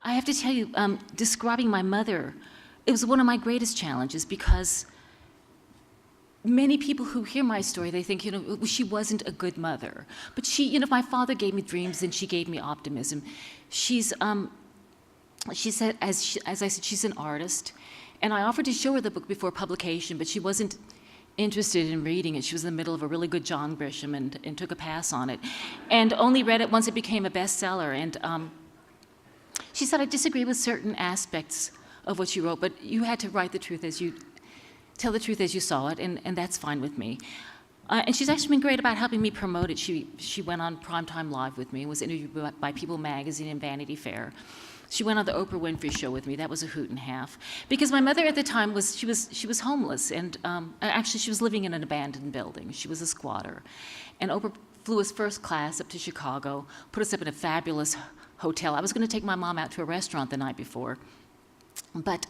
I have to tell you, describing my mother, it was one of my greatest challenges because many people who hear my story, they think, she wasn't a good mother. But she, my father gave me dreams and she gave me optimism. She said, as I said, she's an artist. And I offered to show her the book before publication, but she wasn't interested in reading it. She was in the middle of a really good John Grisham and took a pass on it. And only read it once it became a bestseller. And she said, I disagree with certain aspects of what you wrote, but you had to write the truth tell the truth as you saw it, and that's fine with me. And she's actually been great about helping me promote it. She went on Primetime Live with me, was interviewed by People magazine and Vanity Fair. She went on the Oprah Winfrey Show with me. That was a hoot and a half. Because my mother at the time she was homeless, and actually she was living in an abandoned building. She was a squatter. And Oprah flew us first class up to Chicago, put us up in a fabulous hotel. I was going to take my mom out to a restaurant the night before, but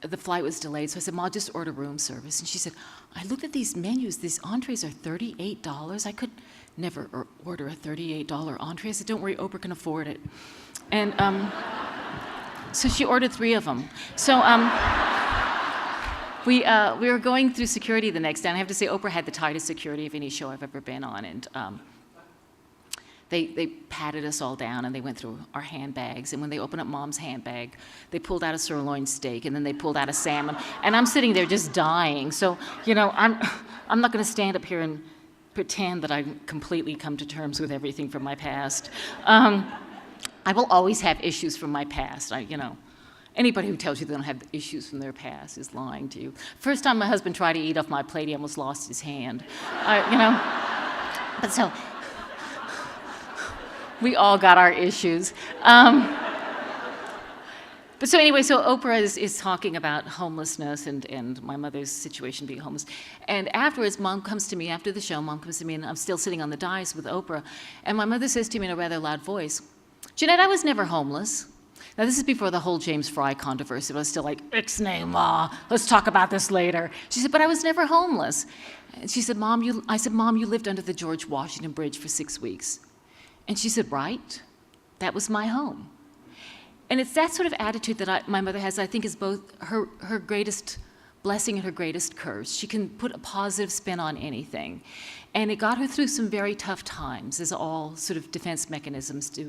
the flight was delayed, so I said, Ma, just order room service. And she said, I looked at these menus. These entrees are $38. I could never order a $38 entree. I said, don't worry, Oprah can afford it. And so she ordered 3 of them. So we were going through security the next day, and I have to say, Oprah had the tightest security of any show I've ever been on. And they patted us all down, and they went through our handbags. And when they opened up Mom's handbag, they pulled out a sirloin steak, and then they pulled out a salmon. And I'm sitting there just dying. So, I'm not going to stand up here and pretend that I've completely come to terms with everything from my past. I will always have issues from my past. Anybody who tells you they don't have issues from their past is lying to you. First time my husband tried to eat off my plate, he almost lost his hand. But so, we all got our issues. But so anyway, so Oprah is talking about homelessness and my mother's situation being homeless. And afterwards, Mom comes to me, after the show, Mom comes to me, and I'm still sitting on the dais with Oprah. And my mother says to me in a rather loud voice, Jeannette, I was never homeless. Now, this is before the whole James Fry controversy. I was still like, ixnay, Ma, let's talk about this later. She said, but I was never homeless. And she said, I said, Mom, you lived under the George Washington Bridge for 6 weeks. And she said, right, that was my home. And it's that sort of attitude that my mother has, I think, is both her greatest blessing and her greatest curse. She can put a positive spin on anything. And it got her through some very tough times, as all sort of defense mechanisms do.